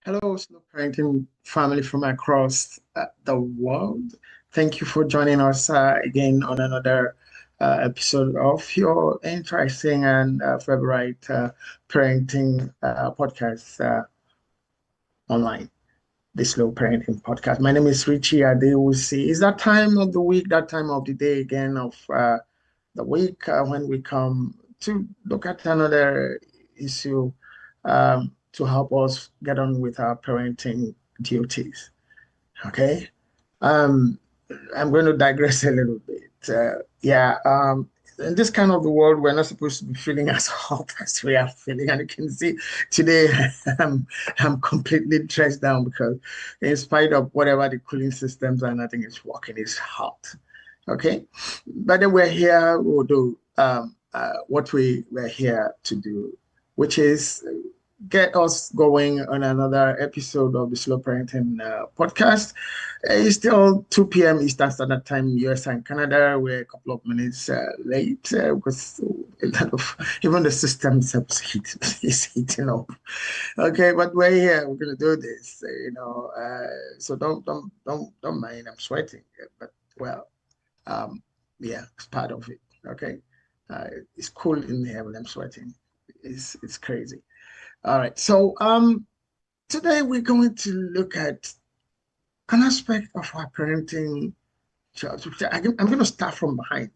Hello, slow parenting family from across the world. Thank you for joining us again on another episode of your interesting and favorite parenting podcast online, the Slow Parenting Podcast. My name is Richie Adewusi. It's that time of the week, that time of the day again of the week when we come to look at another issue to help us get on with our parenting duties. Okay. Um, I'm going to digress a little bit. In this kind of the world, we're not supposed to be feeling as hot as we are feeling. And you can see today I'm, I'm completely dressed down because in spite of whatever the cooling systems are, nothing is working. It's hot. Okay. But then we're here, we'll do what we were here to do, which is get us going on another episode of the Slow Parenting podcast. It's still 2 p.m. Eastern Standard Time, US and Canada. We're a couple of minutes late because a lot of even the system is heating up. Okay, but we're here. We're gonna do this. So don't mind. I'm sweating, but well, um, yeah, it's part of it. Okay, uh, it's cool in here when I'm sweating. It's crazy. All right. Today we're going to look at an aspect of our parenting child. I'm going to start from behind.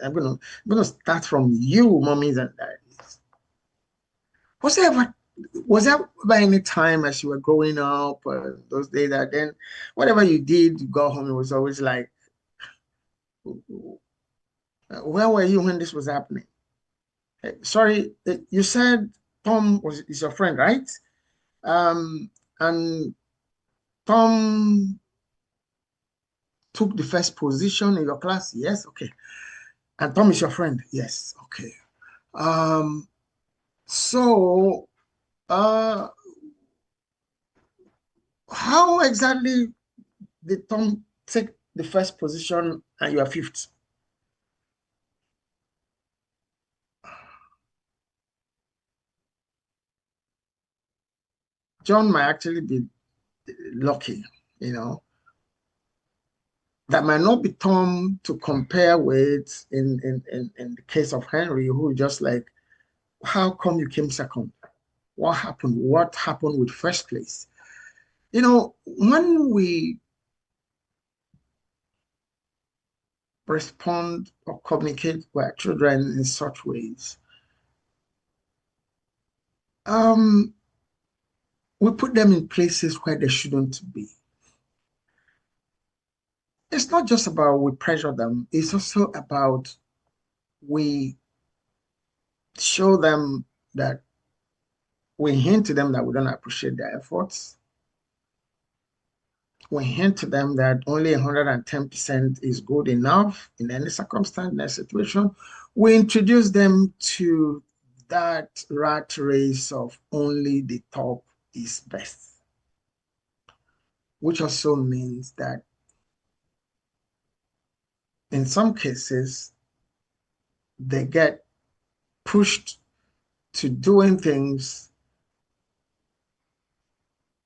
I'm going to start from you, mommies and daddies. Was there ever was there ever any time as you were growing up, those days that then whatever you did, you go home, it was always like, where were you when this was happening? Sorry, you said Tom is your friend, right? And Tom took the first position in your class? Yes, okay. And Tom is your friend? Yes, okay. Um, so uh how exactly did Tom take the first position and you are fifth? John might actually be lucky, you know. That might not be Tom to compare with in the case of Henry, who just like, how come you came second? What happened? What happened with first place? When we respond or communicate with our children in such ways, um, we put them in places where they shouldn't be. It's not just about we pressure them, it's also about we show them that we hint to them that we don't appreciate their efforts. We hint to them that only 110% is good enough in any circumstance, in any situation. We introduce them to that rat race of only the top is best, which also means that in some cases, they get pushed to doing things,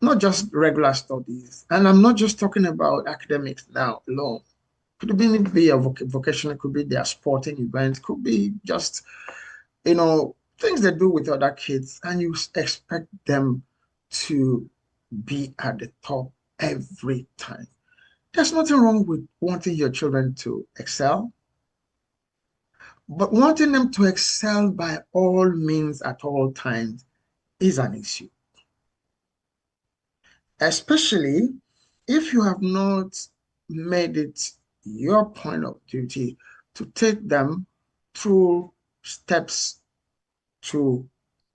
not just regular studies. And I'm not just talking about academics now alone. Could be a vocational, could be their sporting event, could be just, things they do with other kids, and you expect them to be at the top every time. There's nothing wrong with wanting your children to excel, but wanting them to excel by all means at all times is an issue, especially if you have not made it your point of duty to take them through steps to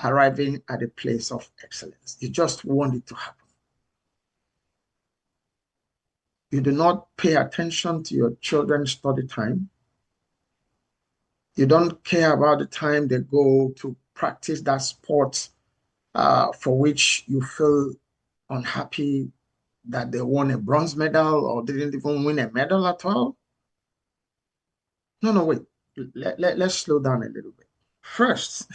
arriving at a place of excellence. You just want it to happen. You do not pay attention to your children's study time. You don't care about the time they go to practice that sport for which you feel unhappy that they won a bronze medal or didn't even win a medal at all. No, no, wait. Let's slow down a little bit. First,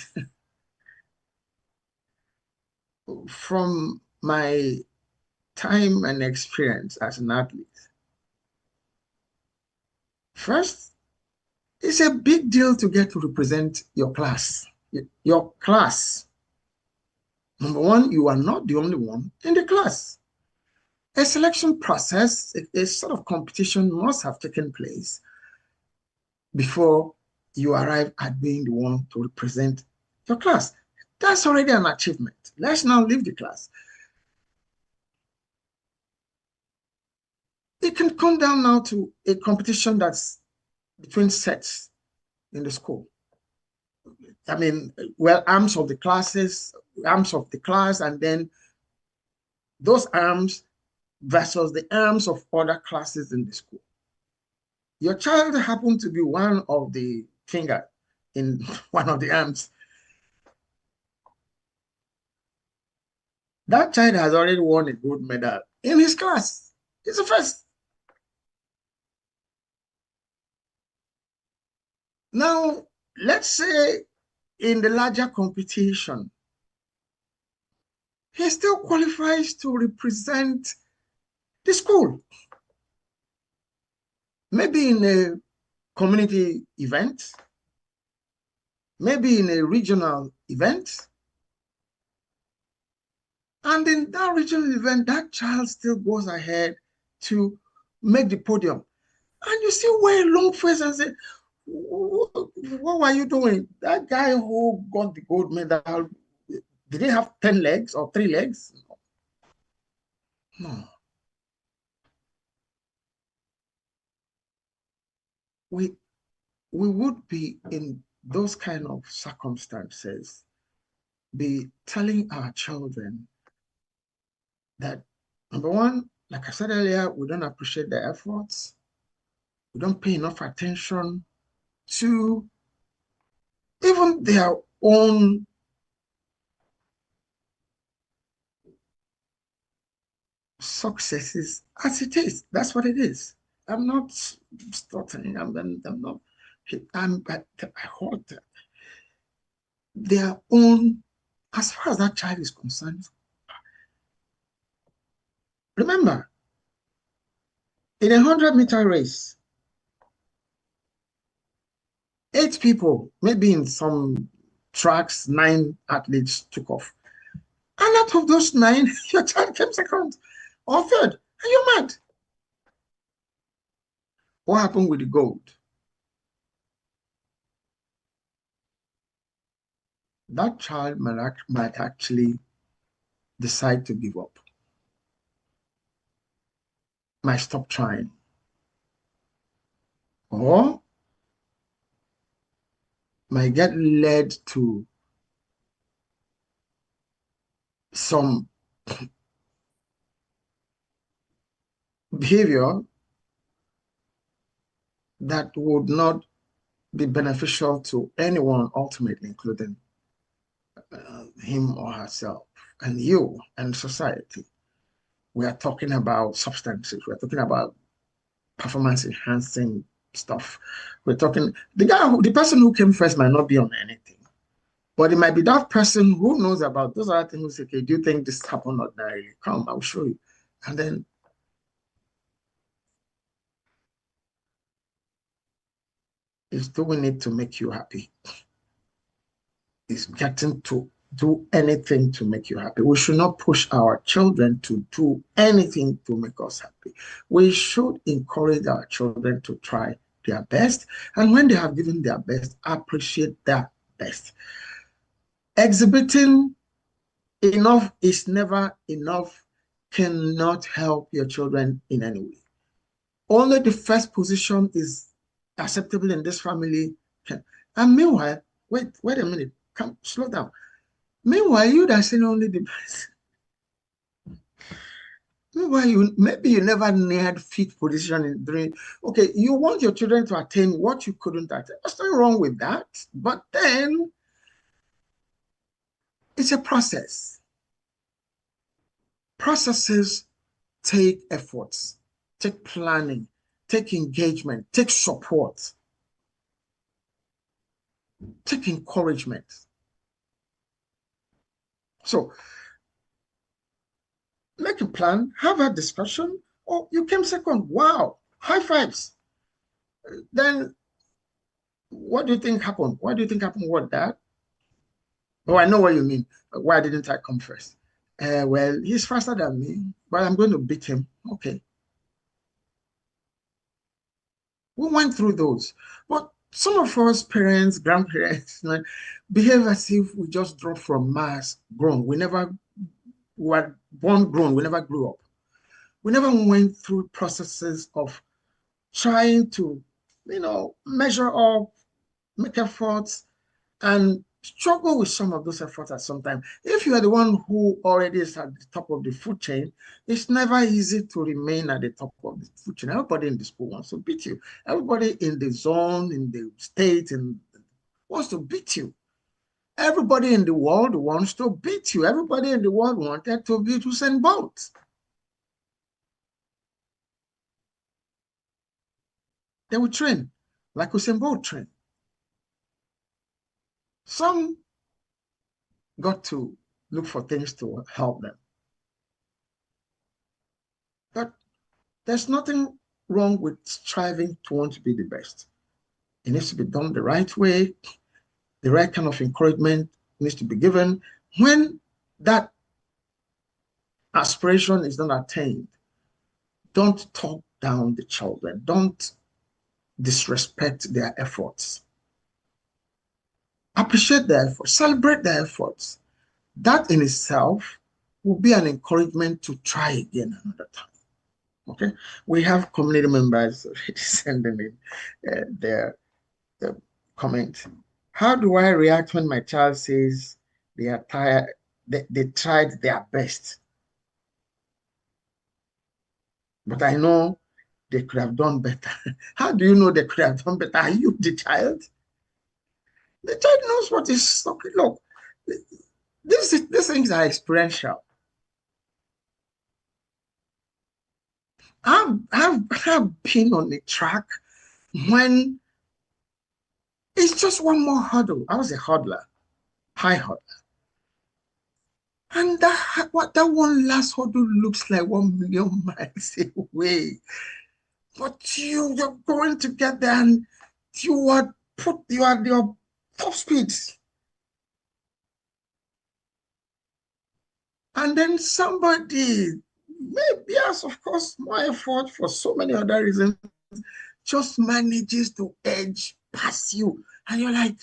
from my time and experience as an athlete, first, it's a big deal to get to represent your class. Your class. Number one, you are not the only one in the class. A selection process, a sort of competition must have taken place before you arrive at being the one to represent your class. That's already an achievement. Let's now leave the class. It can come down now to a competition that's between sets in the school. I mean, well, arms of the classes, arms of the class, and then those arms versus the arms of other classes in the school. Your child happened to be one of the finger in one of the arms. That child has already won a gold medal in his class. It's the first. Now, let's say in the larger competition, he still qualifies to represent the school. Maybe in a community event, maybe in a regional event. And in that regional event, that child still goes ahead to make the podium. And you still wear a long face and say, what were you doing? That guy who got the gold medal, did he have 10 legs or 3 legs? No. We would be in those kind of circumstances, be telling our children that, number one, like I said earlier, we don't appreciate the efforts. We don't pay enough attention to even their own successes as it is. That's what it is. I'm not stuttering. I'm not. I hold their own, as far as that child is concerned. Remember, in a 100-meter race, 8 people, maybe in some tracks, 9 athletes took off. And out of those 9, your child came second or third. Are you mad? What happened with the gold? That child might actually decide to give up, might stop trying, or might get led to some behavior that would not be beneficial to anyone ultimately, including him or herself and you and society. We are talking about substances. We're talking about performance enhancing stuff. We're talking the person who came first might not be on anything, but it might be that person who knows about those other things who say, okay, do you think this happened ordinarily? Come, I'll show you. And then it's doing it to make you happy. It's getting to do anything to make you happy. We should not push our children to do anything to make us happy. We should encourage our children to try their best. And when they have given their best, appreciate their best. Exhibiting enough is never enough, cannot help your children in any way. Only the first position is acceptable in this family. And meanwhile, wait a minute, come, slow down. Meanwhile, you that's saying only the best. Meanwhile, maybe you never neared fifth position in during. Okay, you want your children to attain what you couldn't attain. There's nothing wrong with that. But then it's a process. Processes take efforts, take planning, take engagement, take support, take encouragement. So make a plan, have a discussion. Oh, you came second. Wow. High fives. Then what do you think happened? What do you think happened? What that? Oh, I know what you mean. Why didn't I come first? Well, he's faster than me, but I'm going to beat him. Okay. We went through those. But some of us parents, grandparents, behave as if we just dropped from Mars grown. We were born grown. We never grew up. We never went through processes of trying to, measure up, make efforts, and struggle with some of those efforts at some time. If you are the one who already is at the top of the food chain, it's never easy to remain at the top of the food chain. Everybody in the school wants to beat you. Everybody in the zone, in the state, and wants to beat you. Everybody in the world wants to beat you. Everybody in the world wanted to beat Usain Bolt. They would train like Usain Bolt trained. Some got to look for things to help them. But there's nothing wrong with striving to want to be the best. It needs to be done the right way. The right kind of encouragement needs to be given. When that aspiration is not attained, don't talk down the children. Don't disrespect their efforts. Appreciate their efforts. Celebrate their efforts. That in itself will be an encouragement to try again another time. Okay, we have community members sending in their comment. How do I react when my child says they are tired, they tried their best, but I know they could have done better? How do you know they could have done better? Are you the child? The child knows what is okay. Look, these things are experiential. I've been on the track when it's just one more hurdle. I was a hurdler, high hurdle. And that one last hurdle looks like 1 million miles away. But you're going to get there and you are your top speeds. And then somebody, maybe yes, of course, more effort for so many other reasons, just manages to edge past you. And you're like,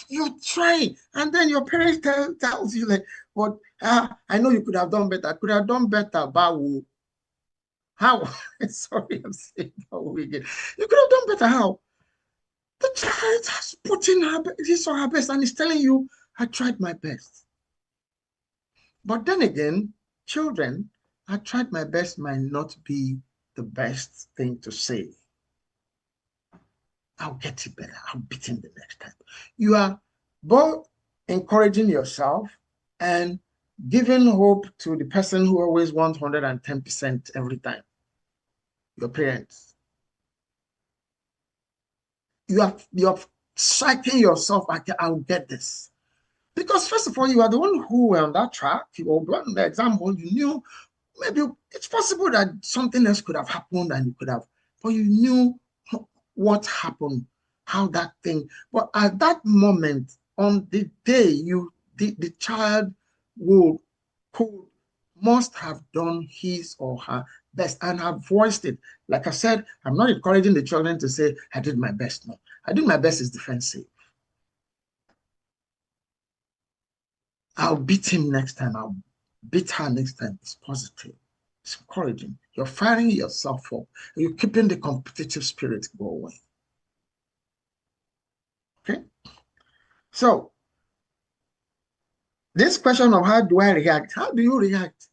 you're trying. And then your parents tells you like, but I know you could have done better. I could have done better, but how? Sorry, I'm saying that again. You could have done better. How? The child has put in his or her best and is telling you, I tried my best. But then again, children, I tried my best might not be the best thing to say. I'll get it better. I'll beat him the next time. You are both encouraging yourself and giving hope to the person who always wants 110% every time, your parents. You're psyching yourself, I'll get this. Because first of all, you are the one who were on that track, you were on the exam hall, you knew maybe it's possible that something else could have happened and you could have, but you knew what happened, how that thing. But at that moment, on the day the child would could must have done his or her best and have voiced it. Like I said, I'm not encouraging the children to say, I did my best. No, I did my best is defensive. I'll beat him next time. I'll beat her next time. It's positive. It's encouraging. You're firing yourself up. You're keeping the competitive spirit going. Okay? So, this question of how do I react? How do you react?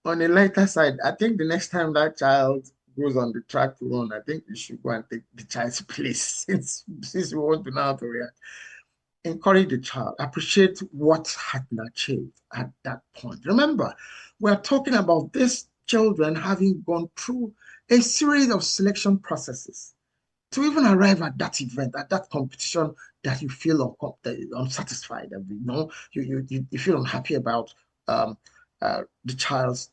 On the lighter side, I think the next time that child goes on the track to run, I think you should go and take the child's place since we want to know how to react. Encourage the child, appreciate what has been achieved at that point. Remember, we're talking about these children having gone through a series of selection processes. to even arrive at that event, at that competition that you feel unsatisfied, you feel unhappy about the child's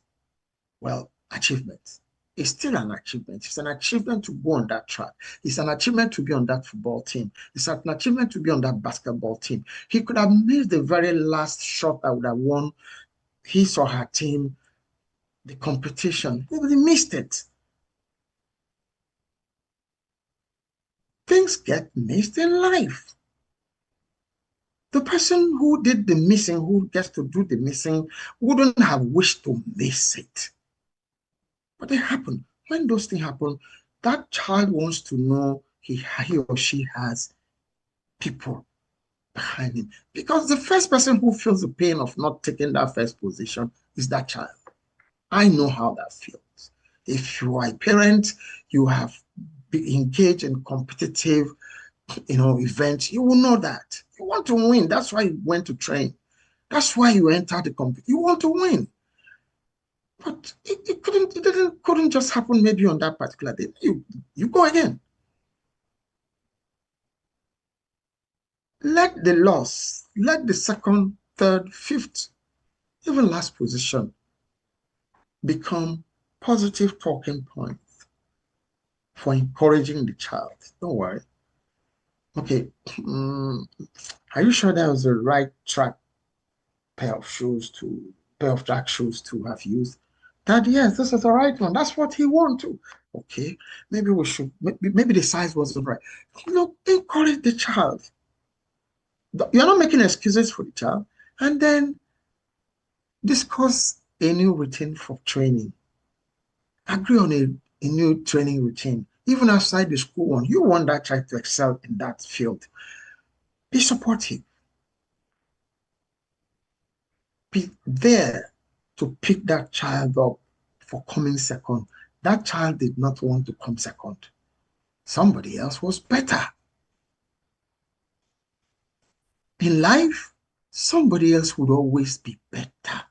achievement. It's still an achievement. It's an achievement to go on that track. It's an achievement to be on that football team. It's an achievement to be on that basketball team. He could have missed the very last shot that would have won his or her team the competition. He missed it. Things get missed in life. The person who did the missing, who gets to do the missing, wouldn't have wished to miss it. But they happen. When those things happen, that child wants to know he or she has people behind him. Because the first person who feels the pain of not taking that first position is that child. I know how that feels. If you are a parent, you have been engaged in competitive, events, you will know that. You want to win. That's why you went to train. That's why you entered the competition. You want to win. But it couldn't just happen maybe on that particular day. You go again. Let the second, third, fifth, even last position become positive talking points for encouraging the child. Don't worry. Okay, are you sure that was the right pair of track shoes to have used? Dad, yes, this is the right one. That's what he wanted. Okay, maybe the size wasn't right. Encourage the child. You're not making excuses for the child. And then discuss a new routine for training. Agree on a new training routine. Even outside the school one, you want that child to excel in that field. Be supportive. Be there to pick that child up for coming second. That child did not want to come second. Somebody else was better. In life, somebody else would always be better.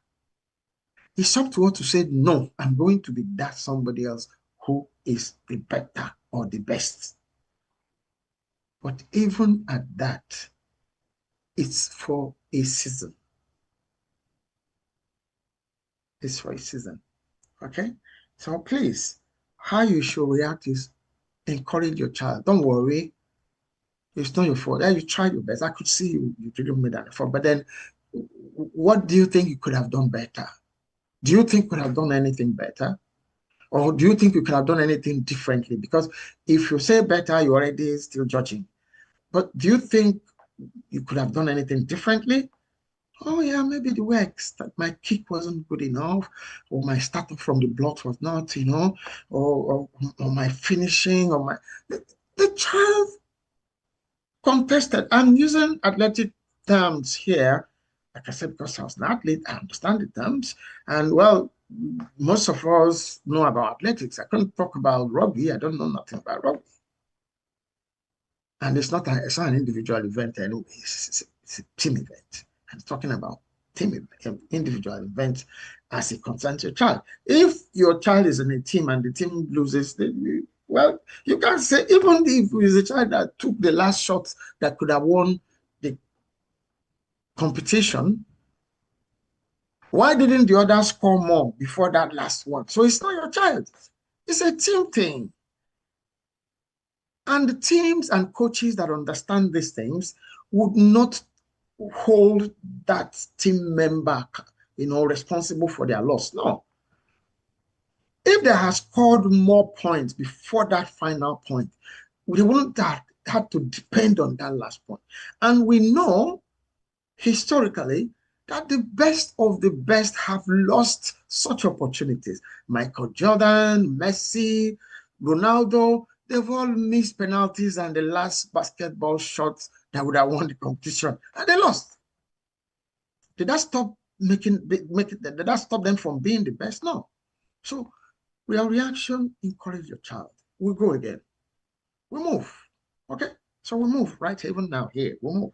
It's up to us to say, no, I'm going to be that somebody else who is the better or the best. But even at that, it's for a season. It's for a season. Okay? So please, how you should react is encourage your child. Don't worry. It's not your fault. Yeah, you tried your best. I could see you didn't make that effort. But then what do you think you could have done better? Do you think you could have done anything better? Or do you think you could have done anything differently? Because if you say better, you're already still judging. But do you think you could have done anything differently? Oh, yeah, maybe the way my kick wasn't good enough, or my starting from the blocks was not, or my finishing, or the child contested. I'm using athletic terms here, like I said, because I was an athlete, I understand the terms. And well, most of us know about athletics. I couldn't talk about rugby. I don't know nothing about rugby. And it's not an individual event anyway. It's a team event. I'm talking about individual event as it concerns your child. If your child is in a team and the team loses, well, you can't say, even if it's a child that took the last shot that could have won the competition, why didn't the other score more before that last one? So it's not your child. It's a team thing. And the teams and coaches that understand these things would not hold that team member, responsible for their loss. No. If they had scored more points before that final point, we wouldn't have to depend on that last point. And we know historically that the best of the best have lost such opportunities. Michael Jordan, Messi, Ronaldo, they've all missed penalties and the last basketball shots that would have won the competition, and they lost. Did that stop did that stop them from being the best? No. So your reaction, encourage your child. We go again. We move. Okay? So we move right even now here. We move.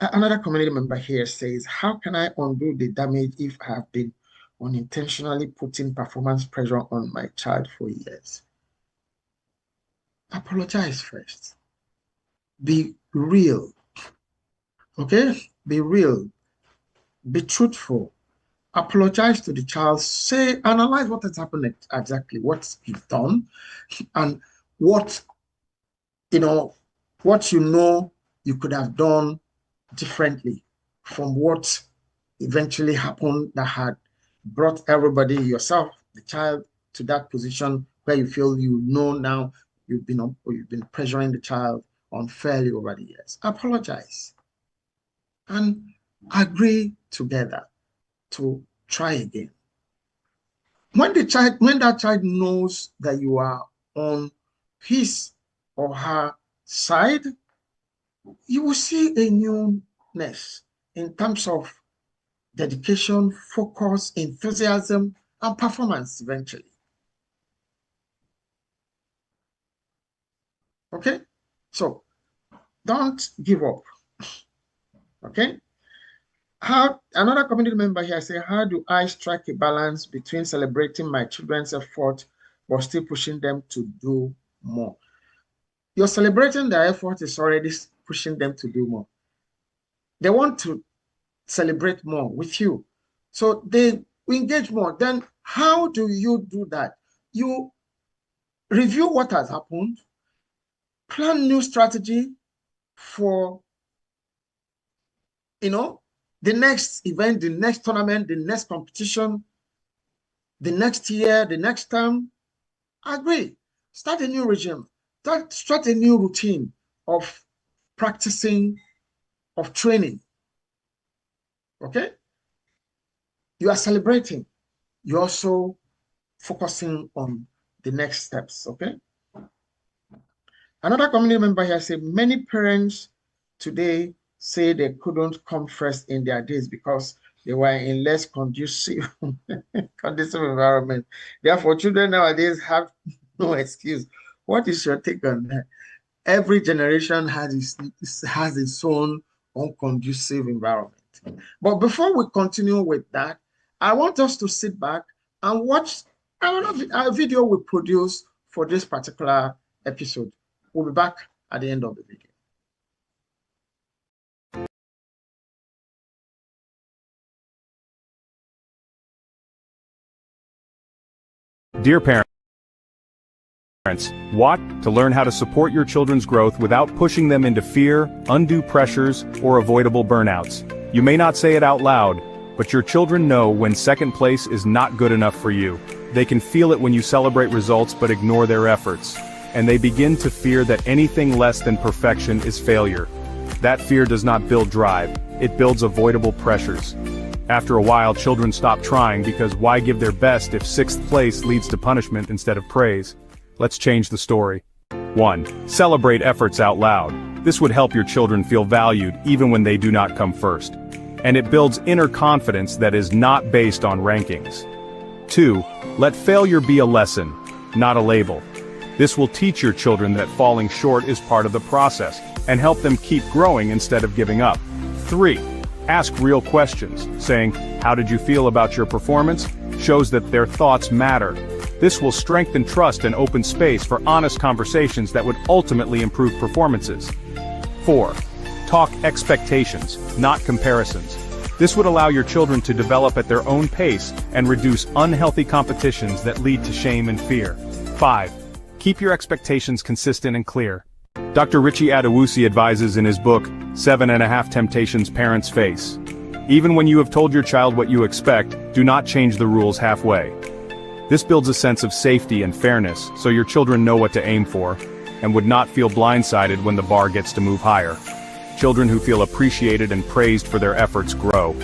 Another community member here says, how can I undo the damage if I have been unintentionally putting performance pressure on my child for years? Apologize first. Be real. Okay? Be real. Be truthful. Apologize to the child. Say, analyze what has happened exactly, what you've done, and what you know, what you know you could have done differently from what eventually happened that had brought everybody, yourself, the child, to that position where you feel you know now you've been pressuring the child unfairly over the years. Apologize and agree together to try again. When that child knows that you are on his or her side, you will see a newness in terms of dedication, focus, enthusiasm, and performance eventually. Okay? So don't give up. Okay? How another community member here say, how do I strike a balance between celebrating my children's effort but still pushing them to do more? You're celebrating their effort is already pushing them to do more. They want to celebrate more with you. So they engage more. Then how do you do that? You review what has happened, plan new strategy for, the next event, the next tournament, the next competition, the next year, the next term. Agree. Start a new regime. Start a new routine of practicing, of training. Okay? You are celebrating. You're also focusing on the next steps. Okay? Another community member here said many parents today say they couldn't come first in their days because they were in less conducive environment. Therefore, children nowadays have no excuse. What is your take on that? Every generation has its own unconducive environment. But before we continue with that, I want us to sit back and watch a video we produced for this particular episode. We'll be back at the end of the video. Dear parents, watch to learn how to support your children's growth without pushing them into fear, undue pressures, or avoidable burnouts. You may not say it out loud, but your children know when second place is not good enough for you. They can feel it when you celebrate results but ignore their efforts. And they begin to fear that anything less than perfection is failure. That fear does not build drive, it builds avoidable pressures. After a while, children stop trying because why give their best if sixth place leads to punishment instead of praise? Let's change the story. 1. Celebrate efforts out loud. This would help your children feel valued even when they do not come first. And it builds inner confidence that is not based on rankings. 2. Let failure be a lesson, not a label. This will teach your children that falling short is part of the process, and help them keep growing instead of giving up. 3. Ask real questions, saying, "How did you feel about your performance?" shows that their thoughts matter. This will strengthen trust and open space for honest conversations that would ultimately improve performances. 4. Talk expectations, not comparisons. This would allow your children to develop at their own pace and reduce unhealthy competitions that lead to shame and fear. 5. Keep your expectations consistent and clear. Dr. Richie Adewusi advises in his book, 7.5 Temptations Parents Face. Even when you have told your child what you expect, do not change the rules halfway. This builds a sense of safety and fairness, so your children know what to aim for, and would not feel blindsided when the bar gets to move higher. Children who feel appreciated and praised for their efforts grow.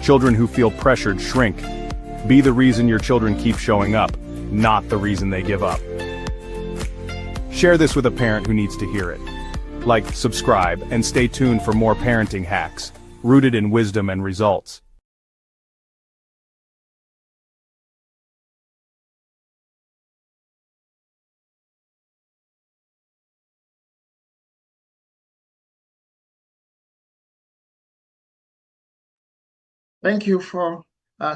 Children who feel pressured shrink. Be the reason your children keep showing up, not the reason they give up. Share this with a parent who needs to hear it. Like, subscribe, and stay tuned for more parenting hacks, rooted in wisdom and results. Thank you for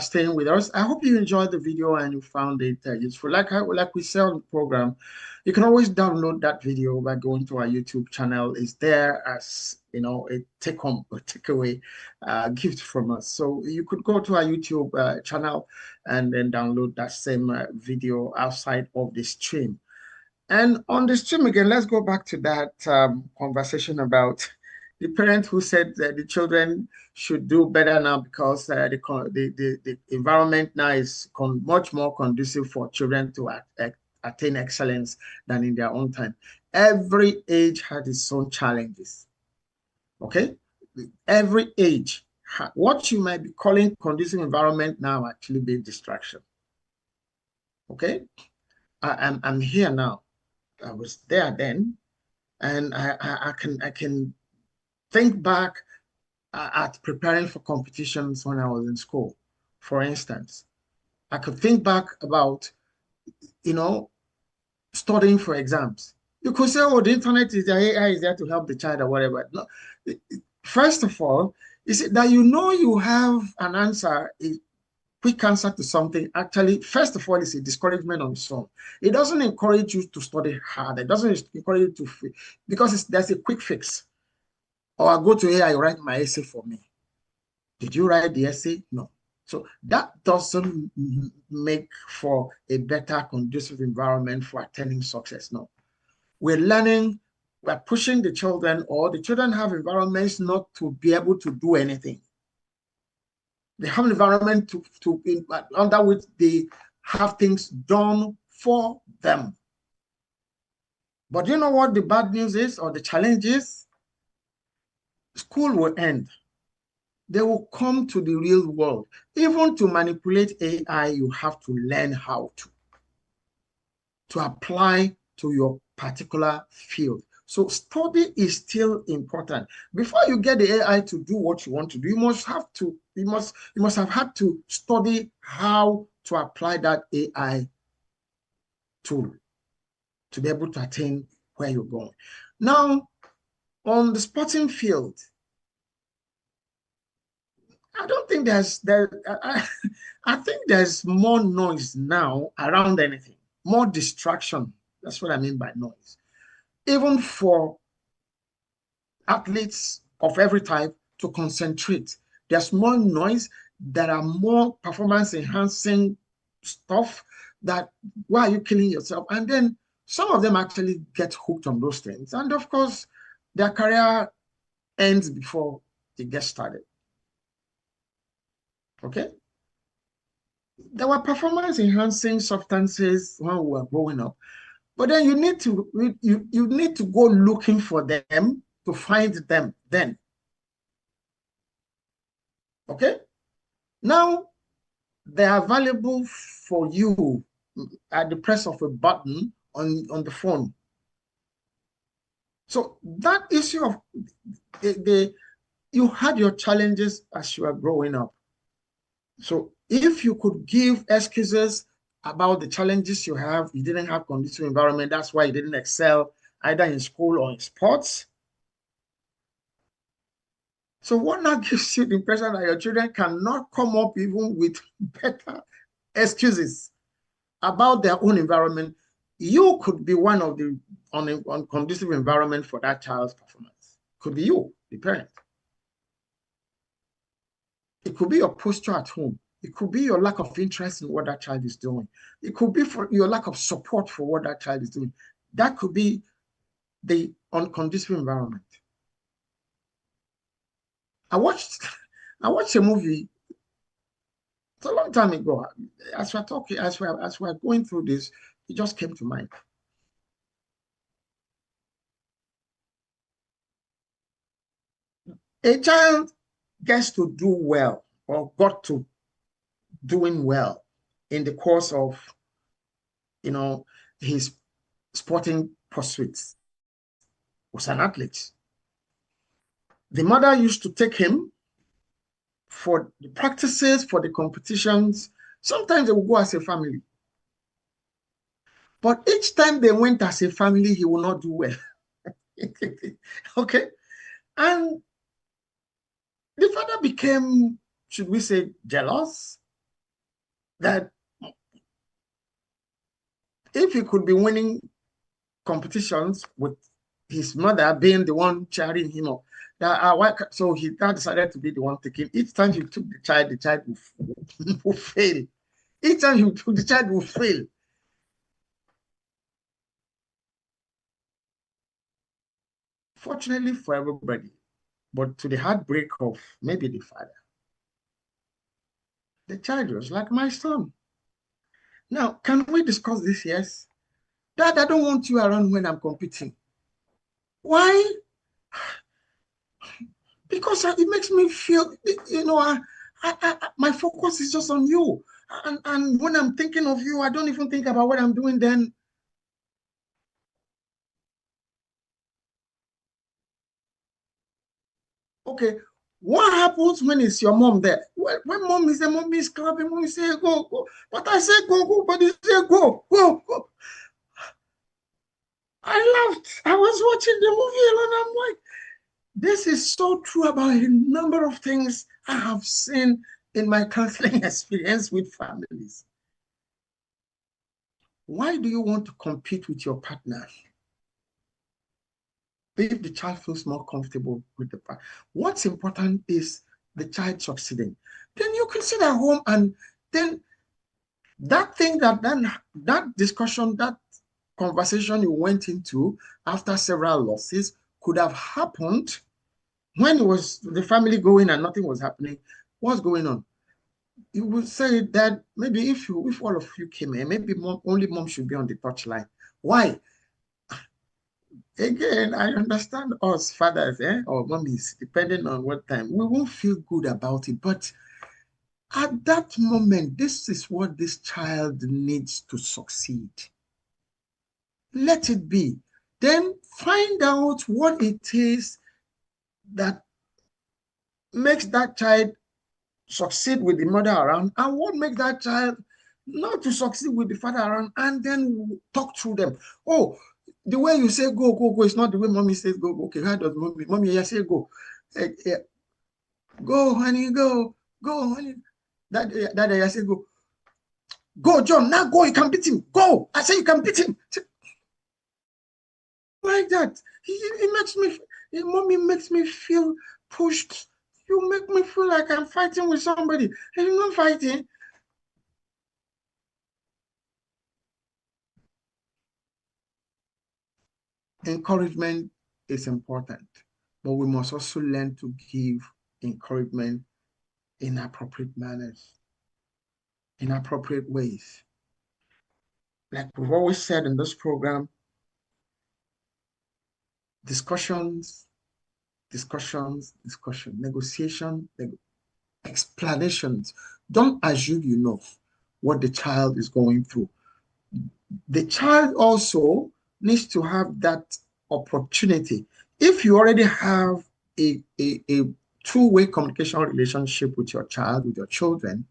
staying with us. I hope you enjoyed the video and you found it useful. Like we say on the program, you can always download that video by going to our YouTube channel. It's there as a take home or takeaway gift from us. So you could go to our YouTube channel and then download that same video outside of the stream. And on the stream again, let's go back to that conversation about the parent who said that the children should do better now because the environment now is much more conducive for children to attain excellence than in their own time. Every age has its own challenges. Okay, every age, what you might be calling conducive environment now actually be distraction. Okay, I'm here now. I was there then, and I can think back at preparing for competitions when I was in school. For instance, I could think back about studying for exams. You could say, "Oh, the internet is there, AI is there to help the child or whatever." No, first of all, is it that you have an answer, quick answer to something. Actually, first of all, it's a discouragement on its own. It doesn't encourage you to study hard. It doesn't encourage you to, because there's a quick fix. Or I go to AI, write my essay for me. Did you write the essay? No. So that doesn't make for a better conducive environment for attaining success. No. We're pushing the children, or the children have environments not to be able to do anything. They have an environment under which they have things done for them. But you know what the bad news is, or the challenge is? School will end. They will come to the real world. Even to manipulate AI, you have to learn how to apply to your particular field. So study is still important. Before you get the AI to do what you want to do, you must have had to study how to apply that AI tool to be able to attain where you're going. Now, on the sporting field, I don't think I think there's more noise now around anything, more distraction. That's what I mean by noise. Even for athletes of every type to concentrate, there's more noise. There are more performance enhancing stuff that, why are you killing yourself? And then some of them actually get hooked on those things. And of course, their career ends before it gets started. Okay? There were performance enhancing substances when we were growing up, but then you need to go looking for them to find them then. Okay? Now they are available for you at the press of a button on the phone. So that issue of you had your challenges as you were growing up. So if you could give excuses about the challenges you have, you didn't have conducive environment, that's why you didn't excel either in school or in sports. So what now gives you the impression that your children cannot come up even with better excuses about their own environment? You could be one of the conducive environment for that child's performance. Could be you, the parent. It could be your posture at home. It could be your lack of interest in what that child is doing. It could be for your lack of support for what that child is doing. That could be the unconducive environment. I watched a movie. It's a long time ago. As we're talking, as we're going through this, it just came to mind. A child gets to do well, or got to doing well in the course of his sporting pursuits. Was an athlete. The mother used to take him for the practices, for the competitions. Sometimes they would go as a family. But each time they went as a family, he will not do well. Okay? And the father became, should we say, jealous? that if he could be winning competitions with his mother being the one cheering him up, so he now decided to be the one taking. Each time he took the child will fail. Each time he took the child will fail. Fortunately for everybody, but to the heartbreak of maybe the father, the child was like my son. Now, can we discuss this? Yes. Dad, I don't want you around when I'm competing. Why? Because it makes me feel, my focus is just on you. And when I'm thinking of you, I don't even think about what I'm doing then. Okay, what happens when it's your mom there? When mom is there, mom is clapping, mom is saying, go, go. But I say, go, go, but you say, go, go, go. I laughed. I was watching the movie and I'm like, this is so true about a number of things I have seen in my counseling experience with families. Why do you want to compete with your partner? If the child feels more comfortable with the partner, what's important is the child succeeding. Then you can sit at home and then that discussion, that conversation you went into after several losses could have happened when it was the family going and nothing was happening. What's going on? You would say that maybe if all of you came in, maybe only mom should be on the touchline. Why? Again, I understand us fathers, or mommies, depending on what time, we won't feel good about it. But at that moment, this is what this child needs to succeed. Let it be. Then find out what it is that makes that child succeed with the mother around and what makes that child not to succeed with the father around, and then talk through them. Oh, the way you say go, go, go is not the way mommy says go, go. Okay, how does mommy yeah, say go? Yeah, go, honey, go, honey. That I say go. Go, John, now go, you can beat him. Go. I say you can beat him. Like that. He makes me, mommy makes me feel pushed. You make me feel like I'm fighting with somebody. And you're not fighting. Encouragement is important, but we must also learn to give encouragement in appropriate manners, in appropriate ways. Like we've always said in this program, discussions, negotiation, explanations. Don't assume you know what the child is going through. The child also needs to have that opportunity. If you already have a two-way communication relationship with your child, with your children,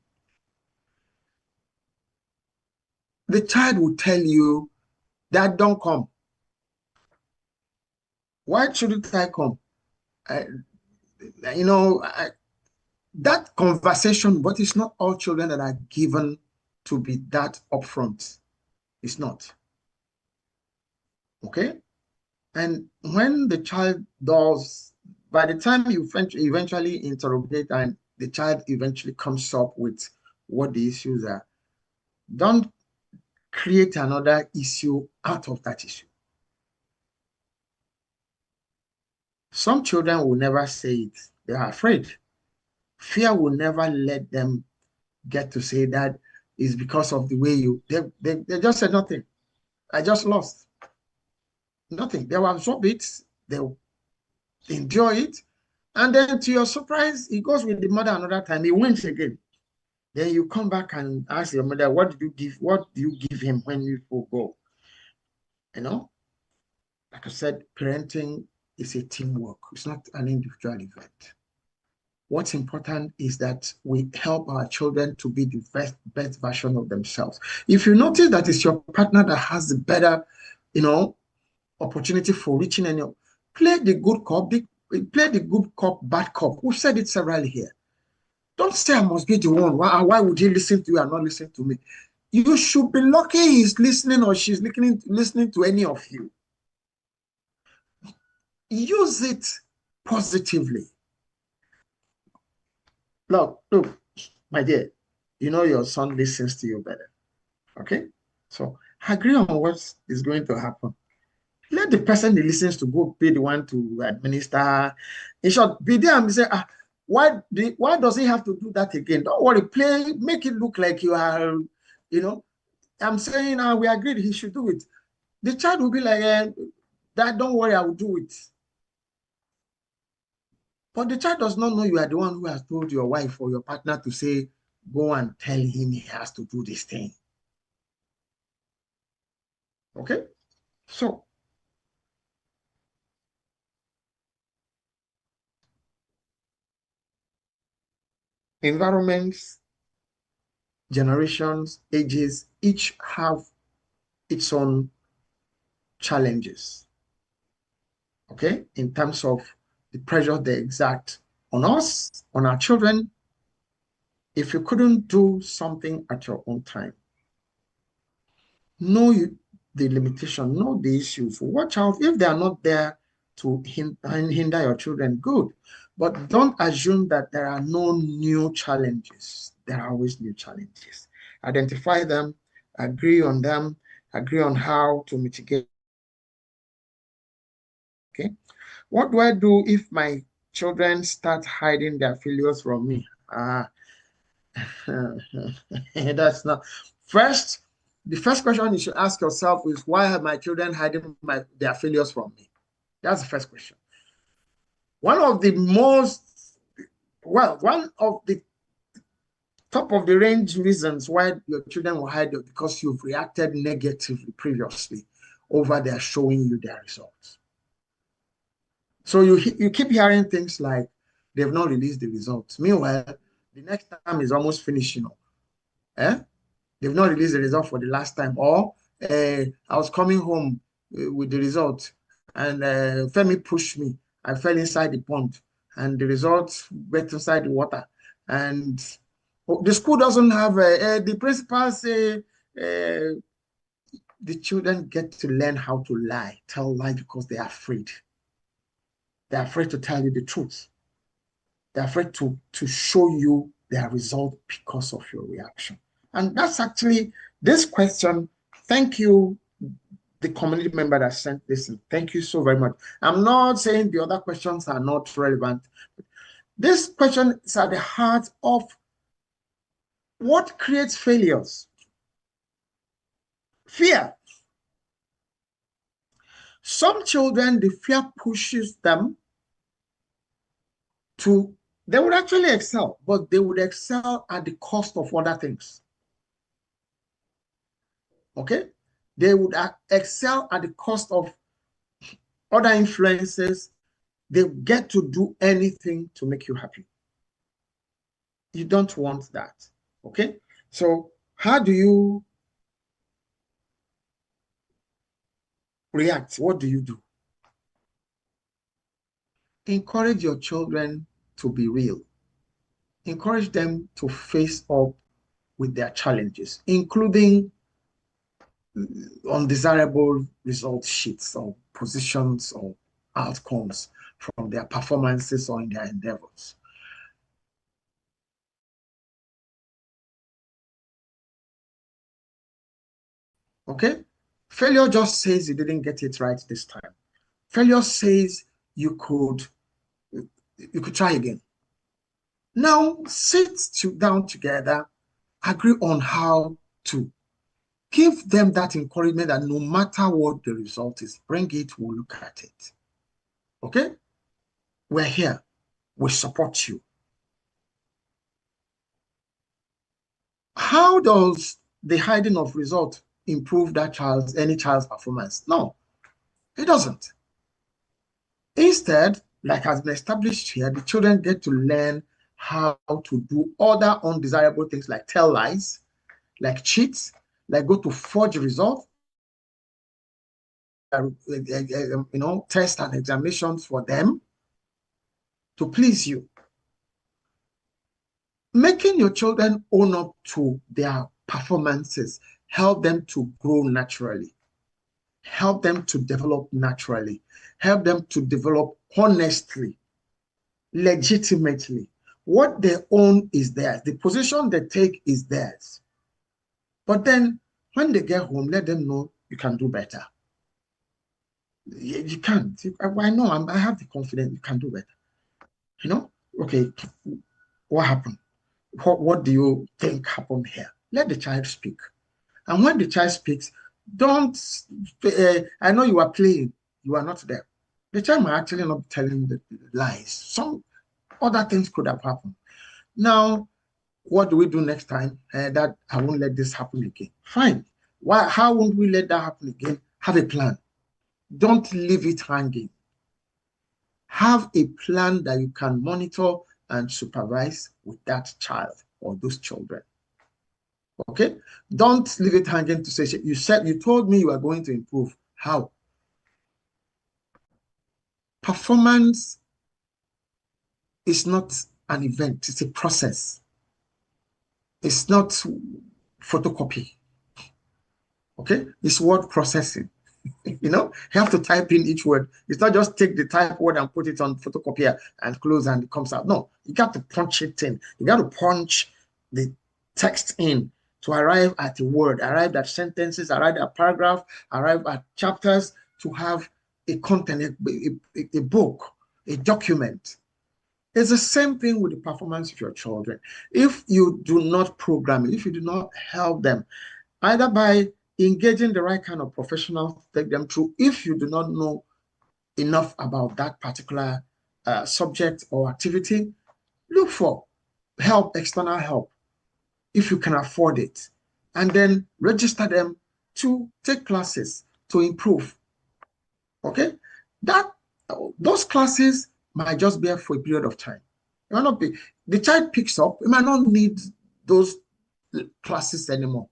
the child will tell you, Dad, don't come. Why shouldn't I come? I, that conversation, but it's not all children that are given to be that upfront. It's not. Okay? And when the child does, by the time you eventually interrogate and the child eventually comes up with what the issues are, don't create another issue out of that issue. Some children will never say it. They are afraid. Fear will never let them get to say that is because of the way they just said nothing. I just lost. Nothing. They will absorb it. They'll enjoy it. And then to your surprise, he goes with the mother another time. He wins again. Then you come back and ask your mother, what do you give him when you go? You know, like I said, parenting is a teamwork. It's not an individual event. What's important is that we help our children to be the best version of themselves. If you notice that it's your partner that has the better, opportunity for reaching any, play the good cop, play the good cop, bad cop. We've said it several here. Don't say I must be the one. Why would he listen to you and not listen to me? You should be lucky he's listening or she's listening to any of you. Use it positively. Look, my dear, you know your son listens to you better. Okay? So agree on what is going to happen. Let the person that listens to go be the one to administer. In short, be there and say, why does he have to do that again? Don't worry, make it look like you are, I'm saying we agreed he should do it. The child will be like, Dad, don't worry, I will do it. But the child does not know you are the one who has told your wife or your partner to say, go and tell him he has to do this thing. Okay? So, environments, generations, ages, each have its own challenges. Okay? In terms of the pressure they exact on us, on our children, if you couldn't do something at your own time, know the limitation, know the issues. Watch out if they are not there to hinder your children, good. But don't assume that there are no new challenges. There are always new challenges. Identify them, agree on how to mitigate. Okay. What do I do if my children start hiding their failures from me? That's not. First, the first question you should ask yourself is, why have my children hiding their failures from me? That's the first question. One of the one of the top of the range reasons why your children will hide it because you've reacted negatively previously over their showing you their results. So you keep hearing things like they've not released the results. Meanwhile, the next time is almost finished, Eh? They've not released the result for the last time. Or I was coming home with the result and Femi pushed me. I fell inside the pond and the result went inside the water. And the school doesn't have, the principal say, the children get to learn how to lie, tell lies because they are afraid. They're afraid to tell you the truth. They're afraid to show you their result because of your reaction. And that's actually this question. Thank you, the community member that sent this in. Thank you so very much. I'm not saying the other questions are not relevant. This question is at the heart of what creates failures. Fear. Some children, the fear pushes them to, they would actually excel, but they would excel at the cost of other things. Okay? They would excel at the cost of other influences. They get to do anything to make you happy. You don't want that. Okay? So, how do you react? What do you do? Encourage your children to be real. Encourage them to face up with their challenges, including undesirable result sheets or positions or outcomes from their performances or in their endeavors. Okay? Failure just says you didn't get it right this time. Failure says you could try again. Now sit down together, agree on how to give them that encouragement that no matter what the result is, bring it, we'll look at it. Okay? We're here. We support you. How does the hiding of result improve any child's performance? No, it doesn't. Instead, like has been established here, the children get to learn how to do other undesirable things like tell lies, like cheat, like go to forge results, test and examinations for them to please you. Making your children own up to their performances, help them to grow naturally, help them to develop naturally, help them to develop honestly, legitimately. What they own is theirs. The position they take is theirs. But then when they get home, let them know you can do better. You can't. I know. I have the confidence you can do better. You know? Okay, what happened? What do you think happened here? Let the child speak. And when the child speaks, don't, I know you are playing, you are not there. The child might actually not be telling the lies. Some other things could have happened. Now, what do we do next time? That I won't let this happen again. Fine. Why? How won't we let that happen again? Have a plan. Don't leave it hanging. Have a plan that you can monitor and supervise with that child or those children. Okay? Don't leave it hanging to say, you told me you are going to improve. How? Performance is not an event, it's a process. It's not photocopy. Okay? It's word processing. You have to type in each word. It's not just take the type word and put it on photocopier and close and it comes out. No, you got to punch it in. You got to punch the text in to arrive at a word, arrive at sentences, arrive at paragraph, arrive at chapters to have a content, a book, a document. It's the same thing with the performance of your children. If you do not program it, if you do not help them, either by engaging the right kind of professional to take them through, if you do not know enough about that particular subject or activity, look for help, external help, if you can afford it, and then register them to take classes to improve. Okay, that those classes might just be for a period of time. It might not be. The child picks up. It might not need those classes anymore.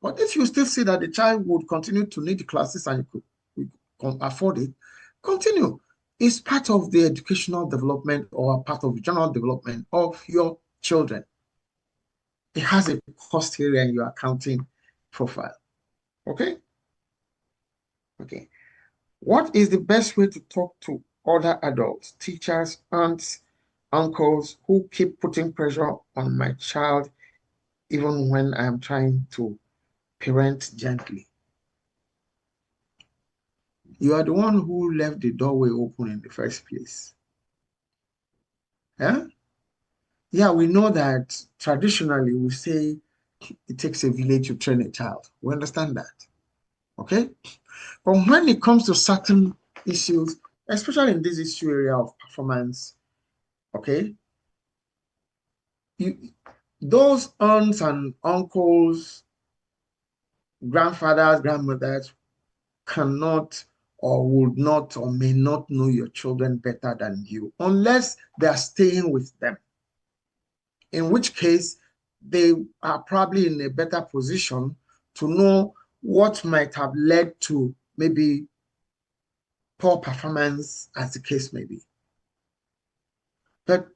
But if you still see that the child would continue to need the classes and you could afford it, continue. It's part of the educational development or part of the general development of your children. It has a cost area in your accounting profile. Okay? Okay. What is the best way to talk to other adults, teachers, aunts, uncles who keep putting pressure on my child even when I'm trying to parent gently? You are the one who left the doorway open in the first place. Yeah? Yeah, we know that traditionally we say it takes a village to train a child. We understand that. Okay? But when it comes to certain issues, especially in this issue area of performance, okay, you, those aunts and uncles, grandfathers, grandmothers cannot or would not or may not know your children better than you unless they are staying with them, in which case they are probably in a better position to know what might have led to maybe poor performance, as the case may be. But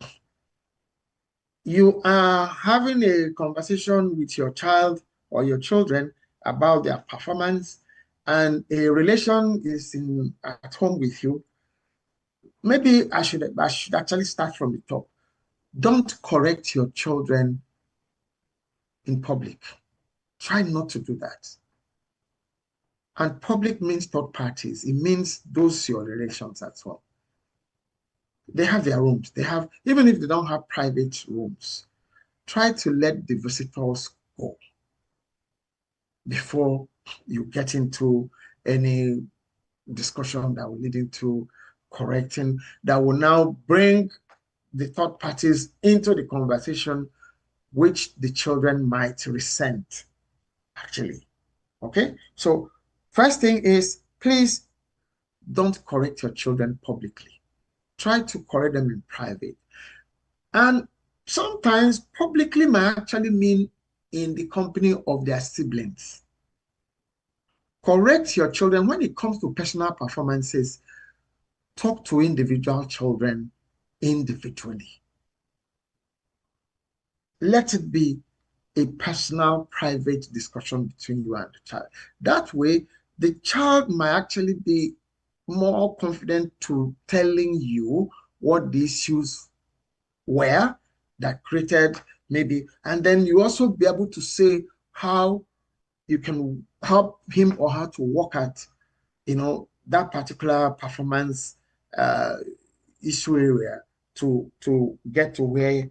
you are having a conversation with your child or your children about their performance, and a relation is at home with you. Maybe I should actually start from the top. Don't correct your children in public. Try not to do that. And public means third parties. It means those your relations as well. They have their rooms. Even if they don't have private rooms, try to let the visitors go before you get into any discussion that will lead into correcting, that will now bring the third parties into the conversation, which the children might resent, actually. Okay? So, first thing is, please don't correct your children publicly. Try to correct them in private. And sometimes publicly might actually mean in the company of their siblings. Correct your children when it comes to personal performances. Talk to individual children individually. Let it be a personal, private discussion between you and the child. That way, the child might actually be more confident to telling you what the issues were that created maybe, and then you also be able to say how you can help him or her to work at, that particular performance uh, issue area to get to where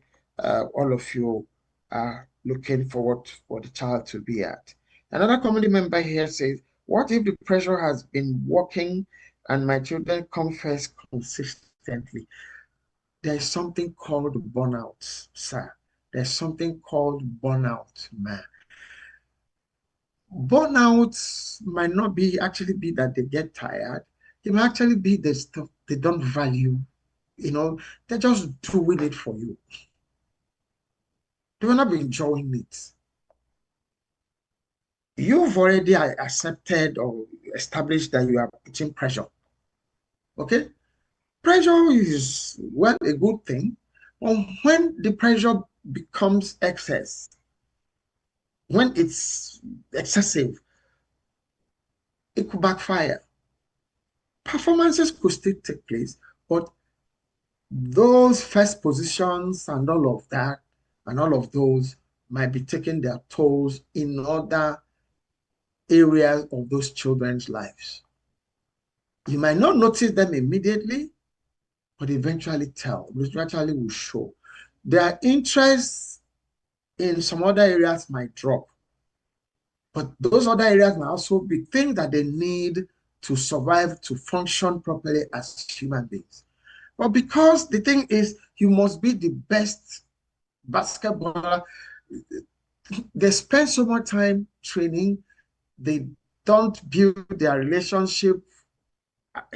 all of you are looking forward for the child to be at. Another community member here says, what if the pressure has been working and my children come first consistently? There is something called burnout, sir. There's something called burnout, man. Burnout might not be actually be that they get tired. It might actually be the stuff they don't value. You know, they're just doing it for you. They will not be enjoying it. You've already accepted or established that you are putting pressure. Okay? Pressure is, well, a good thing. But when the pressure becomes excess, when it's excessive, it could backfire. Performances could still take place, but those first positions and all of that and all of those might be taking their tolls in other areas of those children's lives. You might not notice them immediately, but eventually will show. Their interests in some other areas might drop, but those other areas might also be things that they need to survive, to function properly as human beings. But because the thing is, you must be the best basketballer, they spend so much time training, they don't build their relationship,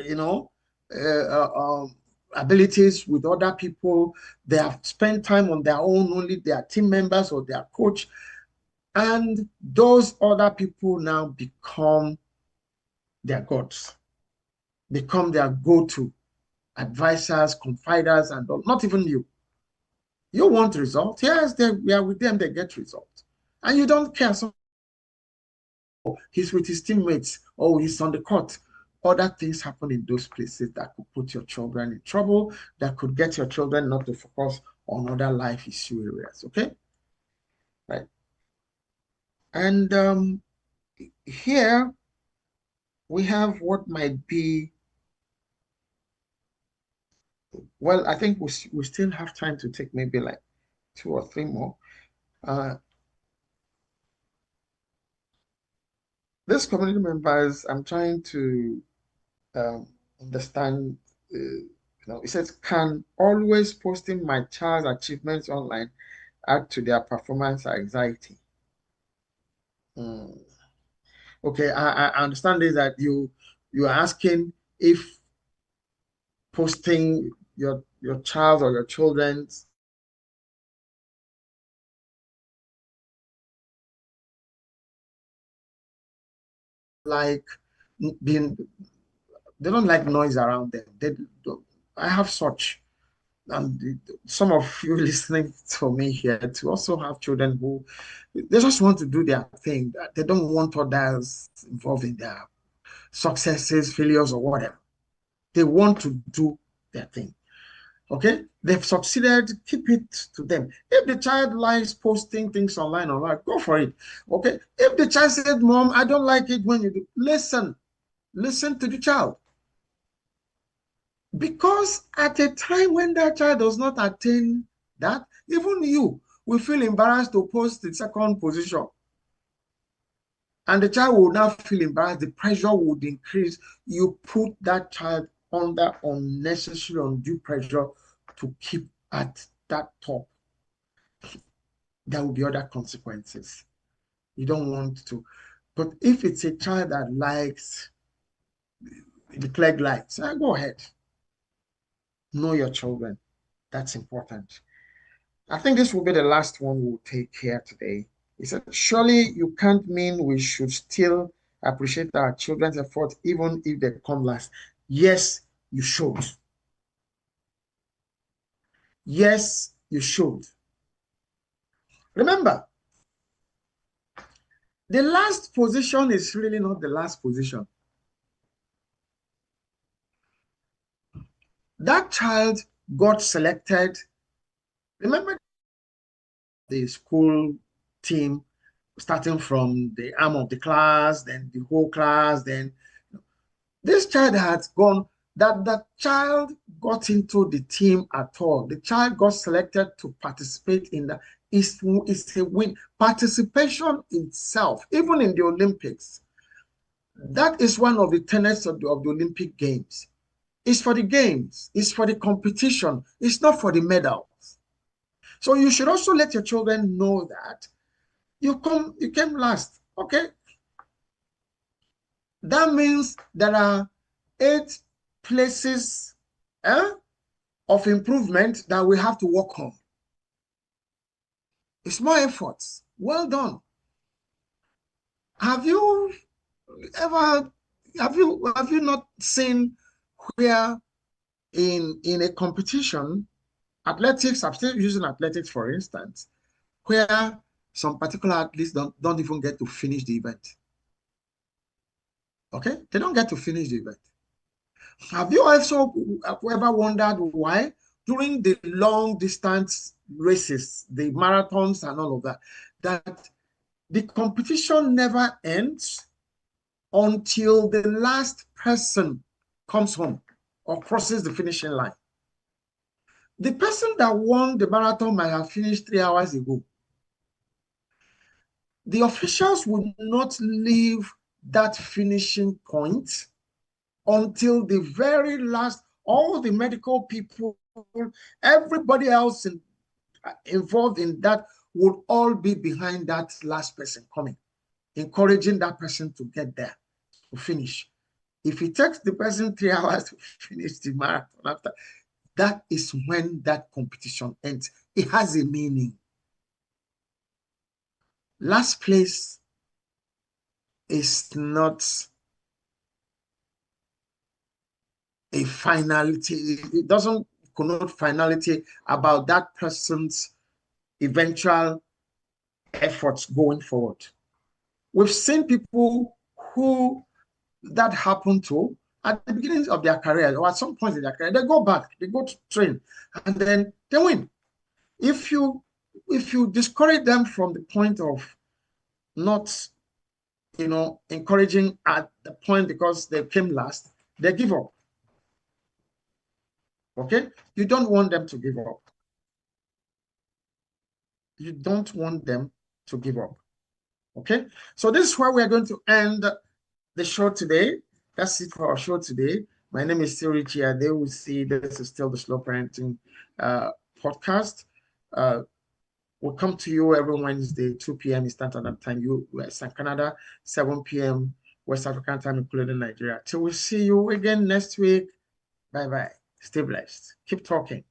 you know, uh, uh, um, abilities with other people. They have spent time on their own, only their team members or their coach. And those other people now become their gods, become their go-to advisors, confiders, and all. Not even you. You want results. Yes, we are with them, they get results. And you don't care. So he's with his teammates. Oh, he's on the court. Other things happen in those places that could put your children in trouble, that could get your children not to focus on other life issue areas. Okay, right. And here we have what might be. Well, I think we still have time to take maybe like two or three more. Uh, this community members, I'm trying to um, understand. It says, can always posting my child's achievements online add to their performance anxiety? Hmm. Okay, I understand this that you're asking if posting your child or your children's like being they don't like noise around them. They don't, I have such and some of you listening to me here to also have children who they just want to do their thing. They don't want others involved in their successes, failures, or whatever. They want to do their thing. Okay, they've succeeded, keep it to them. If the child likes posting things online, go for it. Okay, if the child said, Mom, I don't like it when you do, listen to the child. Because at a time when that child does not attain that, even you will feel embarrassed to post the second position. And the child will now feel embarrassed. The pressure would increase. You put that child under unnecessary, undue pressure to keep at that top. There will be other consequences. You don't want to. But if it's a child that likes the plague lights, go ahead. Know your children. That's important. I think this will be the last one we'll take here today. He said, surely you can't mean we should still appreciate our children's effort even if they come last. Yes, you should. Yes, you should. Remember, the last position is really not the last position. That child got selected. Remember the school team, starting from the arm of the class, then the whole class, then this child had gone, that the child got into the team at all. The child got selected to participate in the, is a win. Participation itself, even in the Olympics, that is one of the tenets of the Olympic Games. It's for the games, it's for the competition, it's not for the medals. So you should also let your children know that you came last. Okay. That means there are 8 places of improvement that we have to work on. It's more efforts. Well done. Have you ever have you not seen where in a competition, athletics, I'm still using athletics for instance, where some particular athletes don't even get to finish the event. Okay? They don't get to finish the event. Have you also ever wondered why during the long distance races, the marathons and all of that, that the competition never ends until the last person comes home or crosses the finishing line? The person that won the marathon might have finished 3 hours ago. The officials would not leave that finishing point until the very last. All the medical people, everybody else involved in that would all be behind that last person coming, encouraging that person to get there, to finish. If it takes the person 3 hours to finish the marathon after, that is when that competition ends. It has a meaning. Last place is not a finality. It doesn't connote finality about that person's eventual efforts going forward. We've seen people who that happened to at the beginning of their career or at some point in their career, they go back, they go to train, and then they win. If you discourage them from the point of not, encouraging at the point because they came last, they give up. Okay? You don't want them to give up. You don't want them to give up. Okay? So this is where we're going to end the show today. That's it for our show today. My name is still Richie Adewusi. This is still the Slow Parenting podcast. We'll come to you every Wednesday, 2 p.m. Eastern Standard Time, US and Canada, 7 p.m. West African time, including Nigeria. Till we see you again next week. Bye-bye. Stay blessed. Keep talking.